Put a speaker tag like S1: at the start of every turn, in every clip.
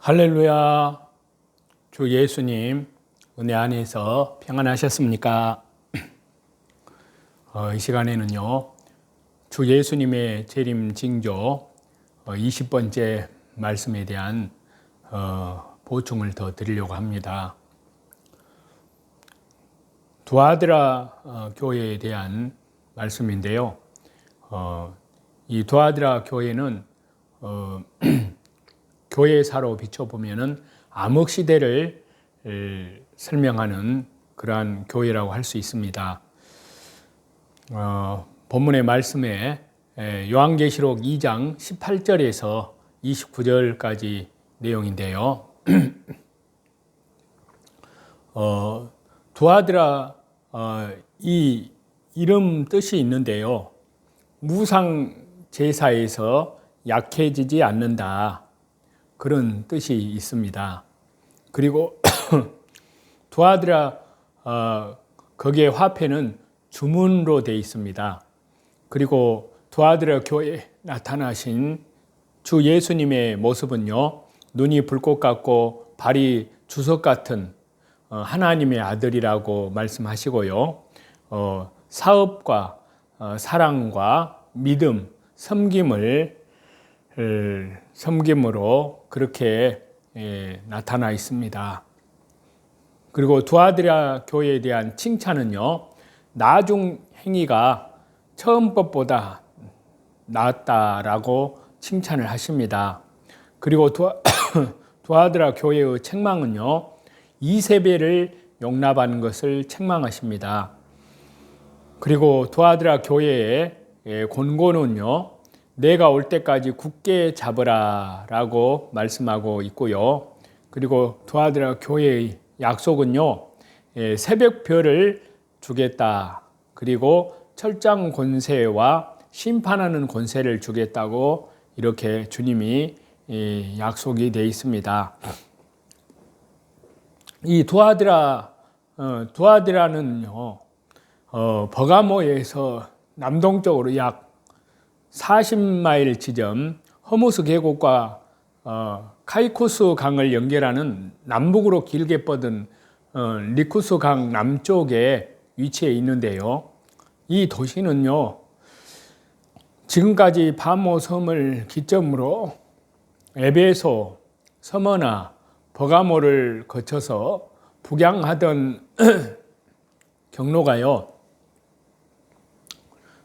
S1: 할렐루야. 주 예수님 은혜 안에서 평안하셨습니까? 이 시간에는요, 주 예수님의 재림 징조 20번째 말씀에 대한 보충을 더 드리려고 합니다. 두아드라 교회에 대한 말씀인데요. 이 두아드라 교회는 교회사로 비춰보면은 암흑 시대를 설명하는 그러한 교회라고 할 수 있습니다. 본문의 말씀에 요한계시록 2장 18절에서 29절까지 내용인데요. 두아드라 이 이름 뜻이 있는데요. 무상 제사에서 약해지지 않는다. 그런 뜻이 있습니다. 그리고 두아드라 거기에 화폐는 주문으로 되어 있습니다. 그리고 두아드라 교회에 나타나신 주 예수님의 모습은요, 눈이 불꽃 같고 발이 주석 같은 하나님의 아들이라고 말씀하시고요. 사업과 사랑과 믿음, 섬김으로 그렇게 나타나 있습니다. 그리고 두아드라 교회에 대한 칭찬은요, 나중 행위가 처음 것보다 낫다라고 칭찬을 하십니다. 그리고 두아드라 교회의 책망은요, 이세벨을 용납하는 것을 책망하십니다. 그리고 두아드라 교회의 권고는요, 내가 올 때까지 굳게 잡으라 라고 말씀하고 있고요. 그리고 두아드라 교회의 약속은요, 새벽별을 주겠다. 그리고 철장 권세와 심판하는 권세를 주겠다고 이렇게 주님이 약속이 되어 있습니다. 이 두아드라는요, 버가모에서 남동쪽으로 약 40마일 지점 허무스 계곡과 카이코스 강을 연결하는 남북으로 길게 뻗은 리쿠스 강 남쪽에 위치해 있는데요. 이 도시는요, 지금까지 바모 섬을 기점으로 에베소, 서머나, 버가모를 거쳐서 북양하던 경로가요,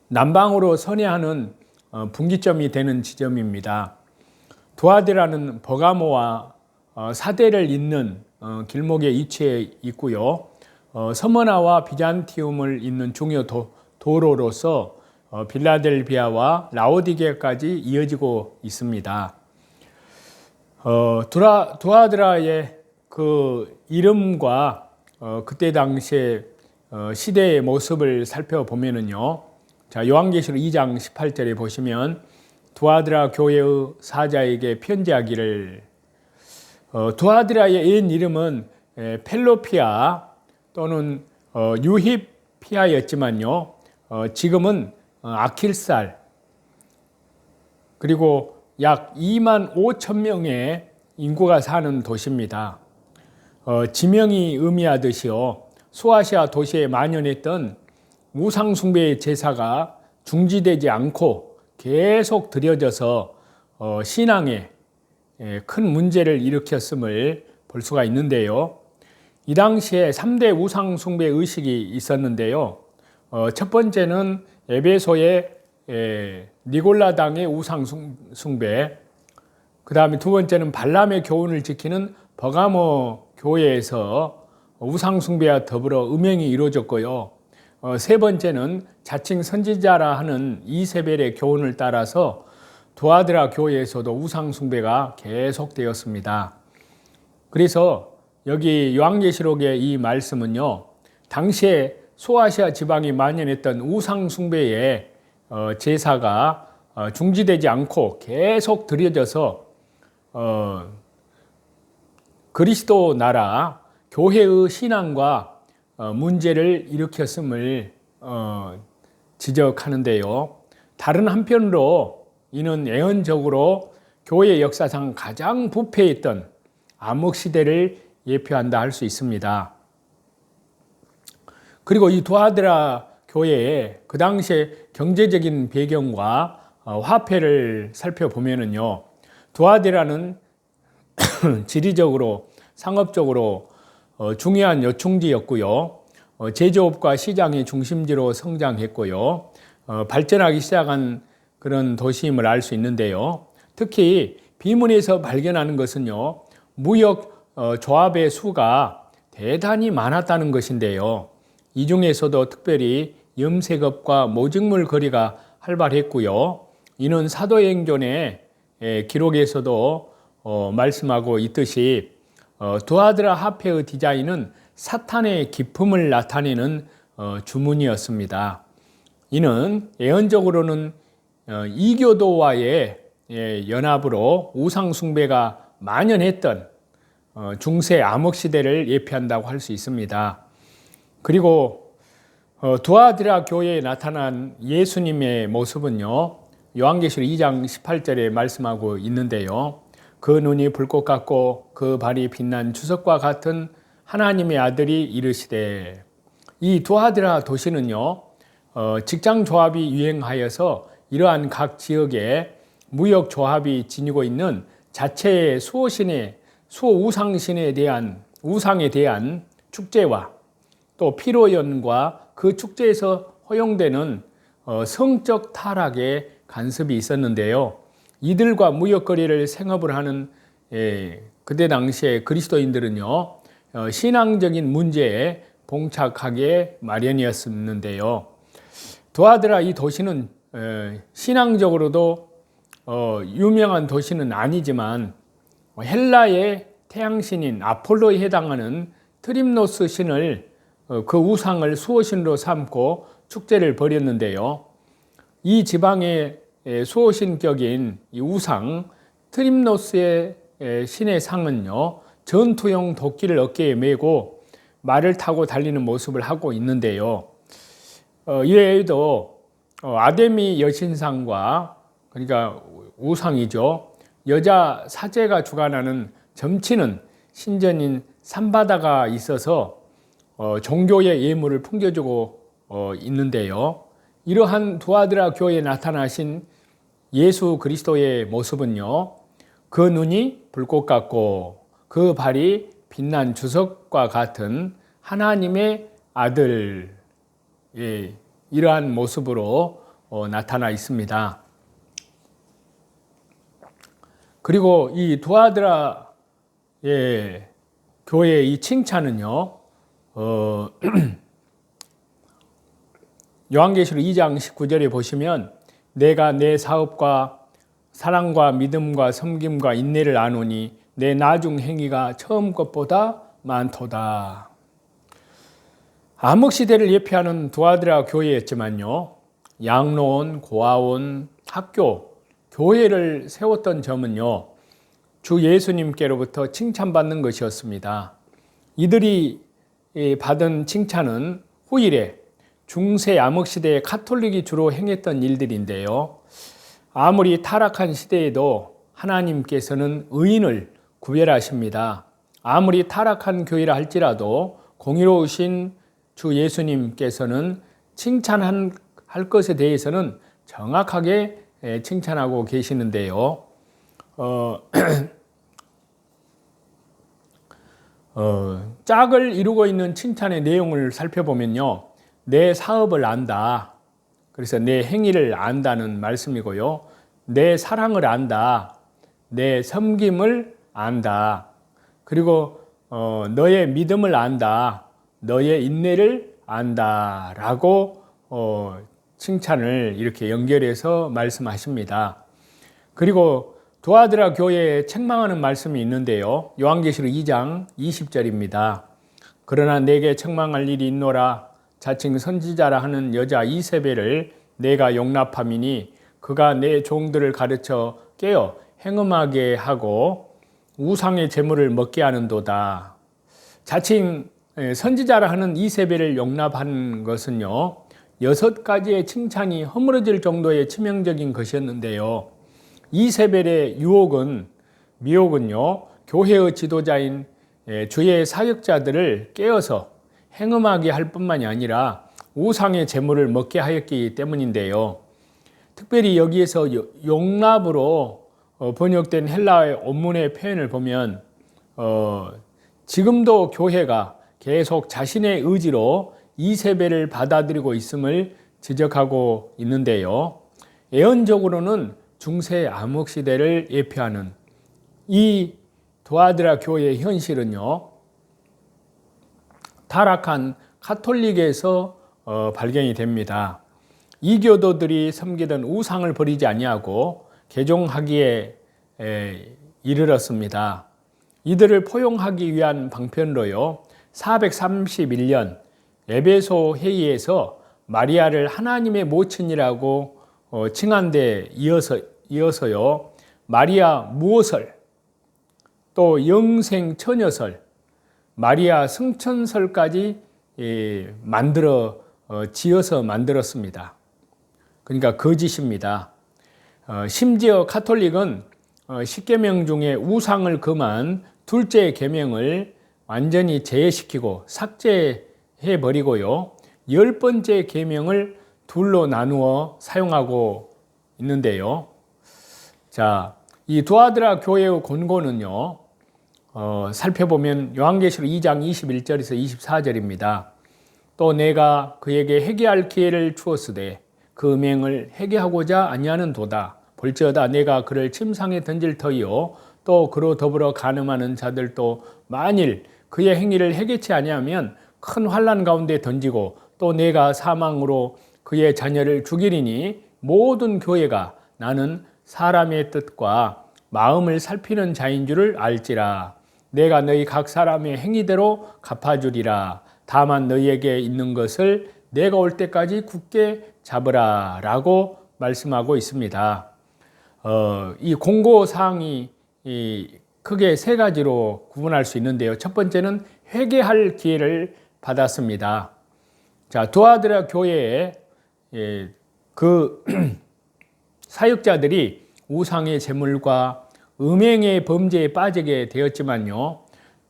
S1: 남방으로 선회하는 분기점이 되는 지점입니다. 두아드라는 버가모와 사대를 잇는 길목에 위치해 있고요. 서머나와 비잔티움을 잇는 중요 도로로서 빌라델비아와 라오디게까지 이어지고 있습니다. 두아드라의 그 이름과 그때 당시의 시대의 모습을 살펴보면은요, 자, 요한계시록 2장 18절에 보시면 두아드라 교회의 사자에게 편지하기를, 두아드라의 옛 이름은 펠로피아 또는 유히피아였지만요, 지금은 아킬살, 그리고 약 2만 5천 명의 인구가 사는 도시입니다. 지명이 의미하듯이요, 소아시아 도시에 만연했던 우상숭배의 제사가 중지되지 않고 계속 드려져서 신앙에 큰 문제를 일으켰음을 볼 수가 있는데요. 이 당시에 3대 우상숭배 의식이 있었는데요. 첫 번째는 에베소의 니골라당의 우상숭배, 그 다음에 두 번째는 발람의 교훈을 지키는 버가모 교회에서 우상숭배와 더불어 음행이 이루어졌고요. 세 번째는 자칭 선지자라 하는 이세벨의 교훈을 따라서 두아드라 교회에서도 우상숭배가 계속되었습니다. 그래서 여기 요한계시록의 이 말씀은요, 당시에 소아시아 지방이 만연했던 우상숭배의 제사가 중지되지 않고 계속 드려져서 그리스도 나라 교회의 신앙과 문제를 일으켰음을 지적하는데요. 다른 한편으로 이는 예언적으로 교회 역사상 가장 부패했던 암흑 시대를 예표한다 할 수 있습니다. 그리고 이 두아드라 교회의 그 당시의 경제적인 배경과 화폐를 살펴보면은요, 두아드라는 지리적으로 상업적으로 중요한 요충지였고요, 제조업과 시장의 중심지로 성장했고요, 발전하기 시작한 그런 도시임을 알 수 있는데요. 특히 비문에서 발견하는 것은요, 무역 조합의 수가 대단히 많았다는 것인데요. 이 중에서도 특별히 염색업과 모직물 거래가 활발했고요. 이는 사도행전의 기록에서도 말씀하고 있듯이 두아드라 화폐의 디자인은 사탄의 기품을 나타내는 주문이었습니다. 이는 예언적으로는 이교도와의 연합으로 우상 숭배가 만연했던 중세 암흑 시대를 예표한다고 할 수 있습니다. 그리고 두아드라 교회에 나타난 예수님의 모습은요, 요한계시록 2장 18절에 말씀하고 있는데요. 그 눈이 불꽃 같고 그 발이 빛난 주석과 같은 하나님의 아들이 이르시되, 이 두아드라 도시는요, 직장 조합이 유행하여서 이러한 각 지역에 무역 조합이 지니고 있는 자체의 수우상신에 대한 우상에 대한 축제와 또 피로연과 그 축제에서 허용되는 성적 타락의 간섭이 있었는데요. 이들과 무역거래를 생업을 하는 그때 당시에 그리스도인들은요, 신앙적인 문제에 봉착하게 마련이었는데요. 두아드라 이 도시는 신앙적으로도 유명한 도시는 아니지만 헬라의 태양신인 아폴로에 해당하는 트림노스 신을 그 우상을 수호신으로 삼고 축제를 벌였는데요. 이 지방의 수호신격인 이 우상 트림노스의 신의 상은요, 전투용 도끼를 어깨에 메고 말을 타고 달리는 모습을 하고 있는데요. 이외에도 아데미 여신상과, 그러니까 우상이죠, 여자 사제가 주관하는 점치는 신전인 삼바다가 있어서 종교의 예물을 풍겨주고 있는데요. 이러한 두아드라 교회에 나타나신 예수 그리스도의 모습은요, 그 눈이 불꽃 같고 그 발이 빛난 주석과 같은 하나님의 아들, 이러한 모습으로 나타나 있습니다. 그리고 이 두아드라 교회의 이 칭찬은요, 요한계시록 2장 19절에 보시면, 내가 내 사업과 사랑과 믿음과 섬김과 인내를 아노니 내 나중 행위가 처음 것보다 많도다. 암흑 시대를 예표하는 두아드라 교회였지만요, 양로원, 고아원, 학교, 교회를 세웠던 점은요, 주 예수님께로부터 칭찬받는 것이었습니다. 이들이 받은 칭찬은 후일에 중세 암흑 시대의 가톨릭이 주로 행했던 일들인데요. 아무리 타락한 시대에도 하나님께서는 의인을 구별하십니다. 아무리 타락한 교회라 할지라도 공의로우신 주 예수님께서는 칭찬할 것에 대해서는 정확하게 칭찬하고 계시는데요. 짝을 이루고 있는 칭찬의 내용을 살펴보면요, 내 사업을 안다, 그래서 내 행위를 안다는 말씀이고요, 내 사랑을 안다, 내 섬김을 안다, 그리고 너의 믿음을 안다, 너의 인내를 안다 라고 칭찬을 이렇게 연결해서 말씀하십니다. 그리고 두아드라 교회에 책망하는 말씀이 있는데요, 요한계시록 2장 20절입니다. 그러나 내게 책망할 일이 있노라. 자칭 선지자라 하는 여자 이세벨을 내가 용납함이니 그가 내 종들을 가르쳐 깨어 행음하게 하고 우상의 제물을 먹게 하는도다. 자칭 선지자라 하는 이세벨을 용납한 것은요, 6가지의 칭찬이 허물어질 정도의 치명적인 것이었는데요. 이세벨의 미혹은요, 교회의 지도자인 주의 사역자들을 깨어서 행음하게 할 뿐만이 아니라 우상의 제물을 먹게 하였기 때문인데요. 특별히 여기에서 용납으로 번역된 헬라어의 원문의 표현을 보면 지금도 교회가 계속 자신의 의지로 이세벨을 받아들이고 있음을 지적하고 있는데요. 예언적으로는 중세 암흑 시대를 예표하는 이 두아드라 교회의 현실은요, 타락한 카톨릭에서 발견이 됩니다. 이 교도들이 섬기던 우상을 버리지 아니하고 개종하기에 이르렀습니다. 이들을 포용하기 위한 방편으로요, 431년 에베소 회의에서 마리아를 하나님의 모친이라고 칭한 데 이어서요, 마리아 무오설, 또 영생 처녀설, 마리아 승천설까지 지어서 만들었습니다. 그러니까 거짓입니다. 심지어 카톨릭은 10계명 중에 우상을 금한 둘째 계명을 완전히 제외시키고 삭제해버리고요, 10번째 계명을 둘로 나누어 사용하고 있는데요. 자, 이 두아드라 교회의 권고는요, 살펴보면 요한계시록 2장 21절에서 24절입니다. 또 내가 그에게 회개할 기회를 주었으되 그 음행을 회개하고자 아니하는 도다. 볼지어다 내가 그를 침상에 던질 터이요 또 그로 더불어 간음하는 자들도 만일 그의 행위를 회개치 아니하면 큰 환난 가운데 던지고 또 내가 사망으로 그의 자녀를 죽이리니 모든 교회가 나는 사람의 뜻과 마음을 살피는 자인 줄을 알지라. 내가 너희 각 사람의 행위대로 갚아주리라. 다만 너희에게 있는 것을 내가 올 때까지 굳게 잡으라 라고 말씀하고 있습니다. 이 공고사항이 크게 세 가지로 구분할 수 있는데요. 첫 번째는 회개할 기회를 받았습니다. 자, 두아드라 교회에 그 사역자들이 우상의 제물과 음행의 범죄에 빠지게 되었지만요,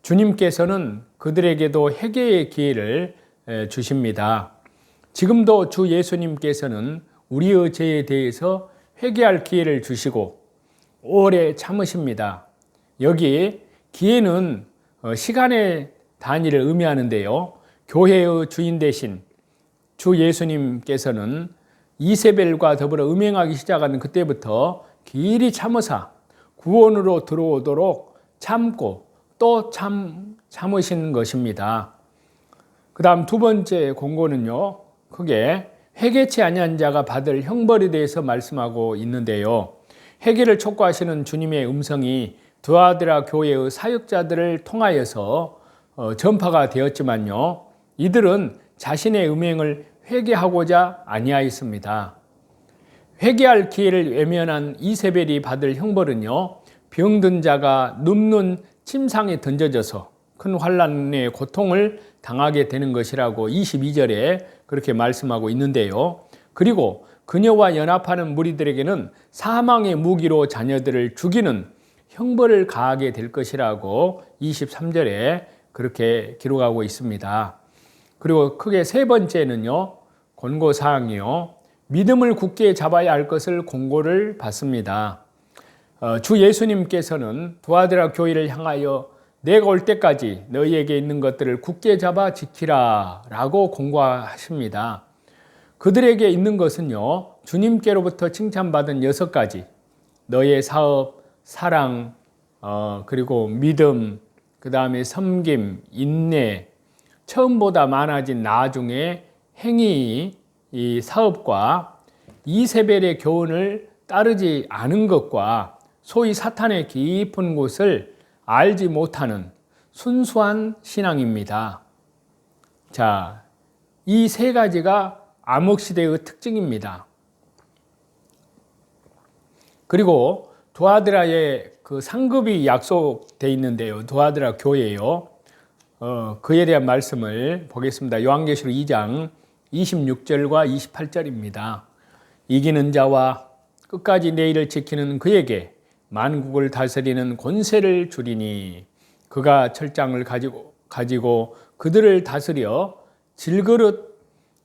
S1: 주님께서는 그들에게도 회개의 기회를 주십니다. 지금도 주 예수님께서는 우리의 죄에 대해서 회개할 기회를 주시고 오래 참으십니다. 여기 기회는 시간의 단위를 의미하는데요, 교회의 주인 대신 주 예수님께서는 이세벨과 더불어 음행하기 시작하는 그때부터 길이 참으사 구원으로 들어오도록 참고 또 참으신 것입니다. 그 다음 두 번째 공고는요, 크게 회개치 아니한 자가 받을 형벌에 대해서 말씀하고 있는데요. 회개를 촉구하시는 주님의 음성이 두아드라 교회의 사역자들을 통하여서 전파가 되었지만요, 이들은 자신의 음행을 회개하고자 아니하였습니다. 회개할 기회를 외면한 이세벨이 받을 형벌은요, 병든 자가 눕는 침상에 던져져서 큰 환난의 고통을 당하게 되는 것이라고 22절에 그렇게 말씀하고 있는데요. 그리고 그녀와 연합하는 무리들에게는 사망의 무기로 자녀들을 죽이는 형벌을 가하게 될 것이라고 23절에 그렇게 기록하고 있습니다. 그리고 크게 세 번째는요, 권고사항이요, 믿음을 굳게 잡아야 할 것을 공고를 받습니다. 주 예수님께서는 두아드라 교회를 향하여 내가 올 때까지 너희에게 있는 것들을 굳게 잡아 지키라 라고 공고하십니다. 그들에게 있는 것은요, 주님께로부터 칭찬받은 6가지, 너의 사업, 사랑, 그리고 믿음, 그 다음에 섬김, 인내, 처음보다 많아진 나중에 행위, 이 사업과 이세벨의 교훈을 따르지 않은 것과 소위 사탄의 깊은 곳을 알지 못하는 순수한 신앙입니다. 자, 이 세 가지가 암흑시대의 특징입니다. 그리고 두아드라의 그 상급이 약속되어 있는데요. 두아드라 교회예요. 그에 대한 말씀을 보겠습니다. 요한계시록 2장 26절과 28절입니다. 이기는 자와 끝까지 내 일을 지키는 그에게 만국을 다스리는 권세를 주리니 그가 철장을 가지고 그들을 다스려 질그릇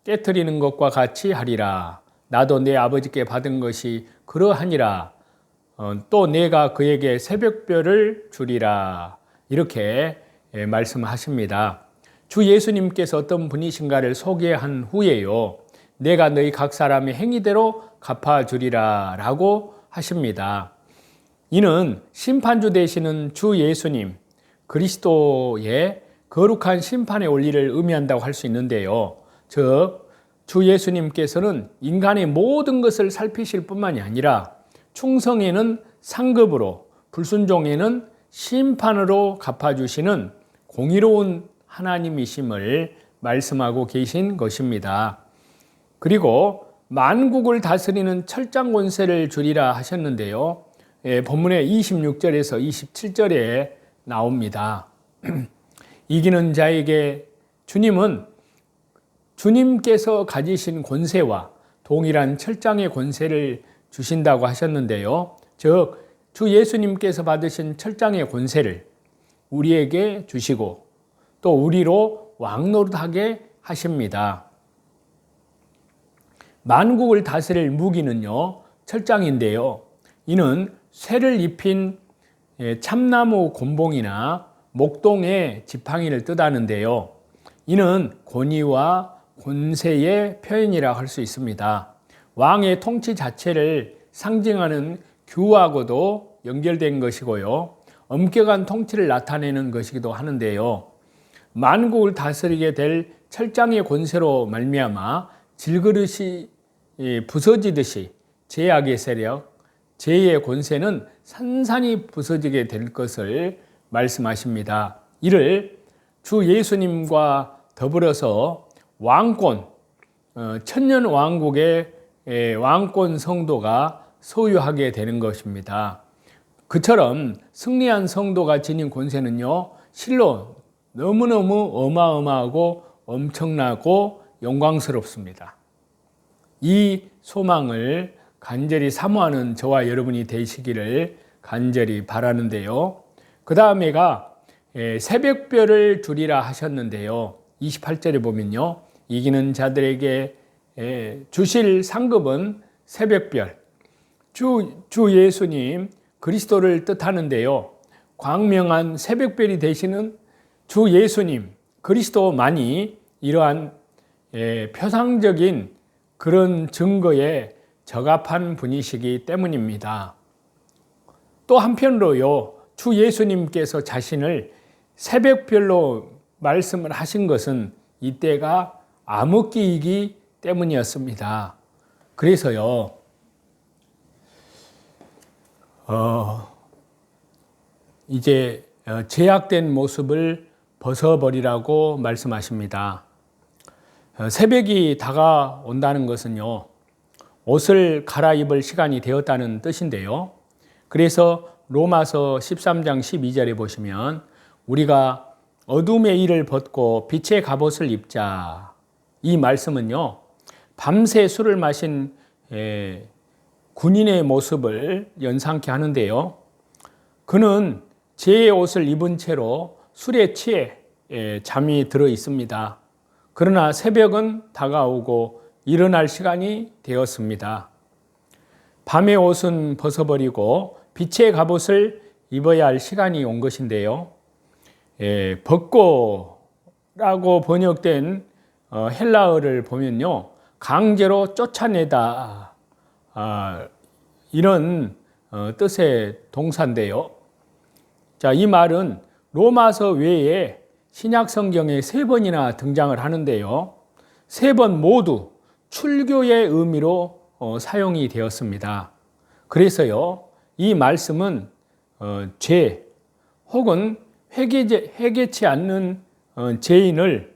S1: 깨트리는 것과 같이 하리라. 나도 내 아버지께 받은 것이 그러하니라. 또 내가 그에게 새벽별을 주리라. 이렇게 말씀하십니다. 주 예수님께서 어떤 분이신가를 소개한 후에요, 내가 너희 각 사람의 행위대로 갚아주리라 라고 하십니다. 이는 심판주 되시는 주 예수님, 그리스도의 거룩한 심판의 원리를 의미한다고 할 수 있는데요. 즉, 주 예수님께서는 인간의 모든 것을 살피실 뿐만이 아니라 충성에는 상급으로, 불순종에는 심판으로 갚아주시는 공의로운 하나님이심을 말씀하고 계신 것입니다. 그리고 만국을 다스리는 철장 권세를 주리라 하셨는데요. 본문의 26절에서 27절에 나옵니다. 이기는 자에게 주님은 주님께서 가지신 권세와 동일한 철장의 권세를 주신다고 하셨는데요. 즉, 주 예수님께서 받으신 철장의 권세를 우리에게 주시고 또 우리로 왕노릇하게 하십니다. 만국을 다스릴 무기는요, 철장인데요. 이는 쇠를 입힌 참나무 곤봉이나 목동의 지팡이를 뜻하는데요. 이는 권위와 권세의 표현이라 할 수 있습니다. 왕의 통치 자체를 상징하는 규하고도 연결된 것이고요. 엄격한 통치를 나타내는 것이기도 하는데요. 만국을 다스리게 될 철장의 권세로 말미암아 질그릇이 부서지듯이 죄악의 세력, 죄의 권세는 산산이 부서지게 될 것을 말씀하십니다. 이를 주 예수님과 더불어서 왕권, 천년 왕국의 왕권 성도가 소유하게 되는 것입니다. 그처럼 승리한 성도가 지닌 권세는요, 실로 너무너무 어마어마하고 엄청나고 영광스럽습니다. 이 소망을 간절히 사모하는 저와 여러분이 되시기를 간절히 바라는데요. 그 다음에가 새벽별을 주리라 하셨는데요. 28절에 보면요, 이기는 자들에게 주실 상급은 새벽별, 주 예수님 그리스도를 뜻하는데요. 광명한 새벽별이 되시는 주 예수님 그리스도만이 이러한 표상적인 그런 증거에 적합한 분이시기 때문입니다. 또 한편으로요, 주 예수님께서 자신을 새벽별로 말씀을 하신 것은 이때가 암흑기이기 때문이었습니다. 그래서요, 이제 제약된 모습을 벗어버리라고 말씀하십니다. 새벽이 다가온다는 것은요, 옷을 갈아입을 시간이 되었다는 뜻인데요. 그래서 로마서 13장 12절에 보시면 우리가 어둠의 일을 벗고 빛의 갑옷을 입자, 이 말씀은요, 밤새 술을 마신 군인의 모습을 연상케 하는데요. 그는 죄의 옷을 입은 채로 술에 취해 잠이 들어 있습니다. 그러나 새벽은 다가오고 일어날 시간이 되었습니다. 밤의 옷은 벗어버리고 빛의 갑옷을 입어야 할 시간이 온 것인데요. 벗고라고 번역된 헬라어를 보면요, 강제로 쫓아내다, 이런 뜻의 동사인데요. 자, 이 말은 로마서 외에 신약 성경에 3번이나 등장을 하는데요. 3번 모두 출교의 의미로 사용이 되었습니다. 그래서요, 이 말씀은 죄 혹은 회개치 않는 죄인을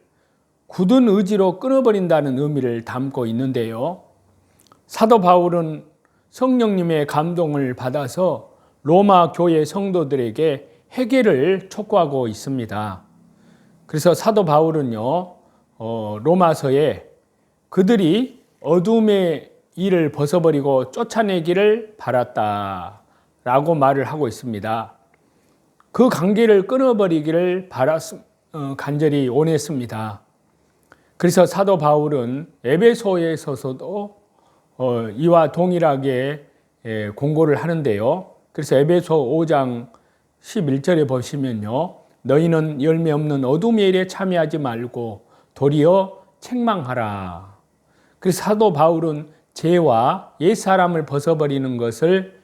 S1: 굳은 의지로 끊어버린다는 의미를 담고 있는데요. 사도 바울은 성령님의 감동을 받아서 로마 교회 성도들에게 회개를 촉구하고 있습니다. 그래서 사도 바울은요, 로마서에 그들이 어둠의 일을 벗어버리고 쫓아내기를 바랐다라고 라고 말을 하고 있습니다. 그 관계를 끊어버리기를 간절히 원했습니다. 그래서 사도 바울은 에베소에서도 이와 동일하게 공고를 하는데요. 그래서 에베소 5장 11절에 보시면요. 너희는 열매 없는 어둠의 일에 참여하지 말고 도리어 책망하라. 그래서 사도 바울은 죄와 옛사람을 벗어버리는 것을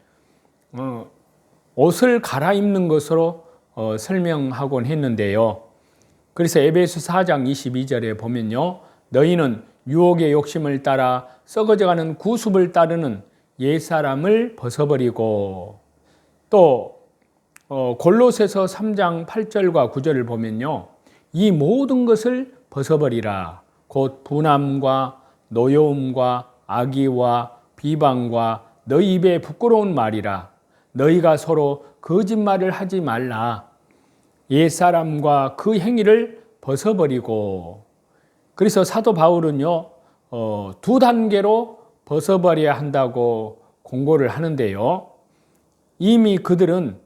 S1: 옷을 갈아입는 것으로 설명하곤 했는데요. 그래서 에베소 4장 22절에 보면요. 너희는 유혹의 욕심을 따라 썩어져가는 구습을 따르는 옛사람을 벗어버리고, 또 골로새서 3장 8절과 9절을 보면요. 이 모든 것을 벗어버리라. 곧 분함과 노여움과 악의와 비방과 너희 입에 부끄러운 말이라. 너희가 서로 거짓말을 하지 말라. 옛사람과 그 행위를 벗어버리고. 그래서 사도 바울은요, 두 단계로 벗어버려야 한다고 공고를 하는데요. 이미 그들은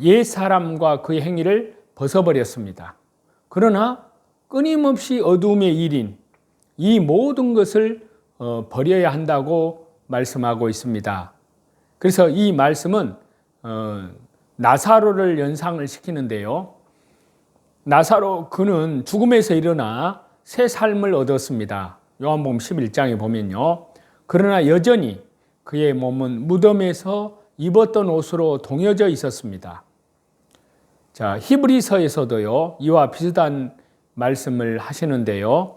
S1: 옛사람과 그 행위를 벗어버렸습니다. 그러나 끊임없이 어둠의 일인 이 모든 것을 버려야 한다고 말씀하고 있습니다. 그래서 이 말씀은 나사로를 연상을 시키는데요. 나사로 그는 죽음에서 일어나 새 삶을 얻었습니다. 요한복음 11장에 보면요. 그러나 여전히 그의 몸은 무덤에서 입었던 옷으로 동여져 있었습니다. 자, 히브리서에서도요. 이와 비슷한 말씀을 하시는데요.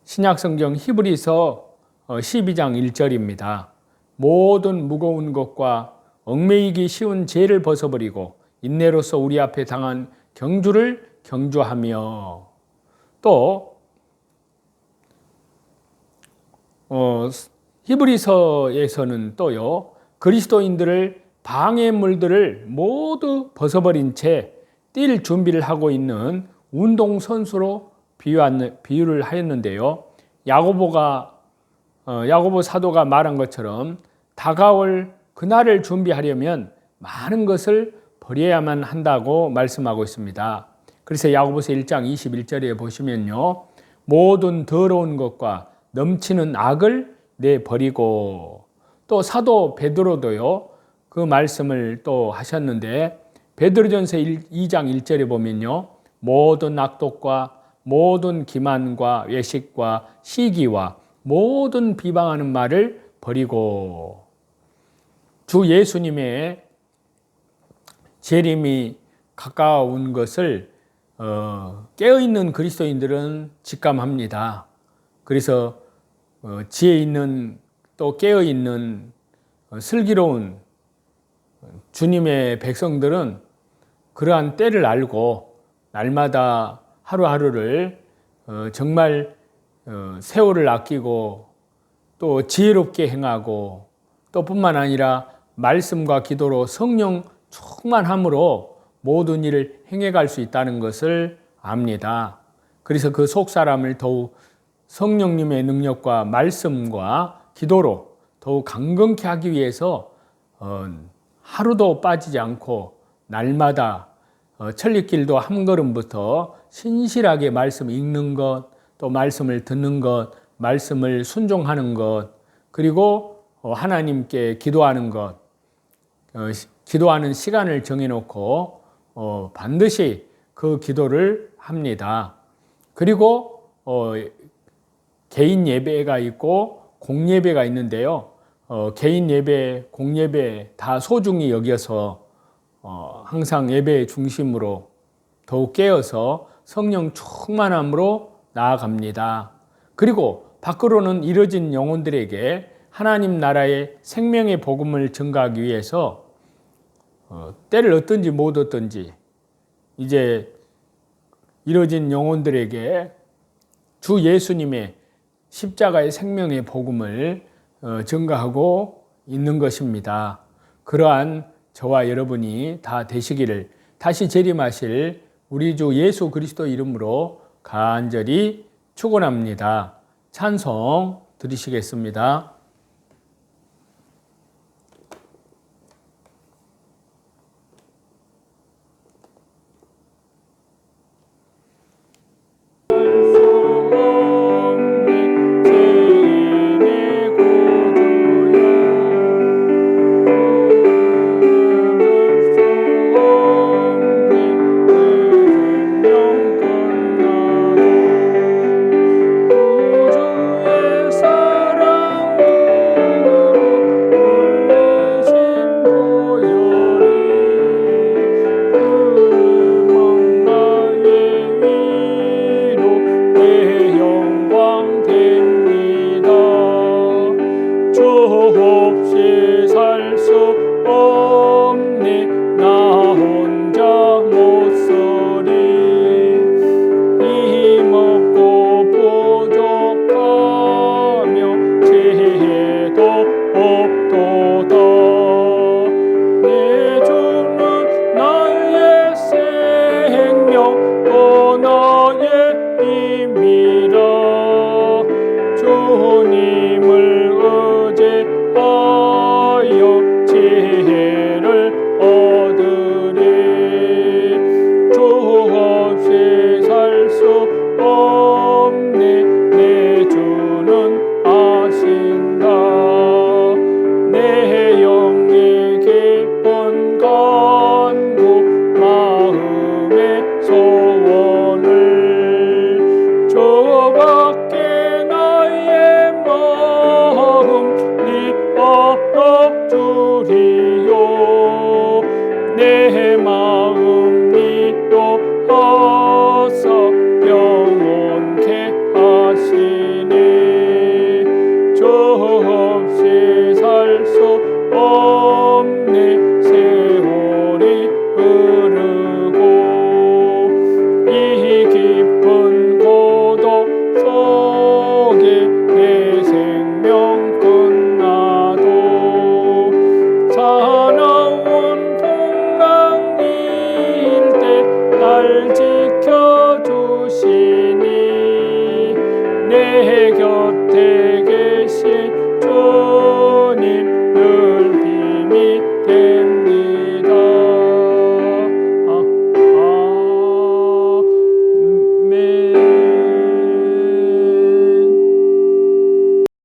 S1: 신약성경 히브리서 12장 1절입니다. 모든 무거운 것과 얽매이기 쉬운 죄를 벗어버리고 인내로서 우리 앞에 당한 경주를 경주하며, 또 히브리서에서는 또요. 그리스도인들을 방해물들을 모두 벗어버린 채 뛸 준비를 하고 있는 운동선수로 비유를 하였는데요. 야고보 사도가 말한 것처럼 다가올 그날을 준비하려면 많은 것을 버려야만 한다고 말씀하고 있습니다. 그래서 야고보서 1장 21절에 보시면요. 모든 더러운 것과 넘치는 악을 내버리고, 또 사도 베드로도요. 그 말씀을 또 하셨는데 베드로전서 2장 1절에 보면요. 모든 악독과 모든 기만과 외식과 시기와 모든 비방하는 말을 버리고. 주 예수님의 재림이 가까운 것을 깨어있는 그리스도인들은 직감합니다. 그래서 지혜 있는 또 깨어있는 슬기로운 주님의 백성들은 그러한 때를 알고 날마다 하루하루를 정말 세월을 아끼고 또 지혜롭게 행하고, 또 뿐만 아니라 말씀과 기도로 성령 충만함으로 모든 일을 행해갈 수 있다는 것을 압니다. 그래서 그 속사람을 더욱 성령님의 능력과 말씀과 기도로 더욱 강건케 하기 위해서 하루도 빠지지 않고 날마다 천리길도 한 걸음부터 신실하게 말씀 읽는 것, 또 말씀을 듣는 것, 말씀을 순종하는 것, 그리고 하나님께 기도하는 것, 기도하는 시간을 정해놓고 반드시 그 기도를 합니다. 그리고 개인 예배가 있고 공예배가 있는데요. 개인 예배, 공예배 다 소중히 여겨서 항상 예배의 중심으로 더욱 깨어서 성령 충만함으로 나아갑니다. 그리고 밖으로는 이뤄진 영혼들에게 하나님 나라의 생명의 복음을 전가하기 위해서 때를 얻든지 못 얻든지 이제 이뤄진 영혼들에게 주 예수님의 십자가의 생명의 복음을 전가하고 있는 것입니다. 그러한 저와 여러분이 다 되시기를 다시 재림하실 우리 주 예수 그리스도 이름으로 간절히 축원합니다. 찬송 드리시겠습니다. 내 마음 미워하고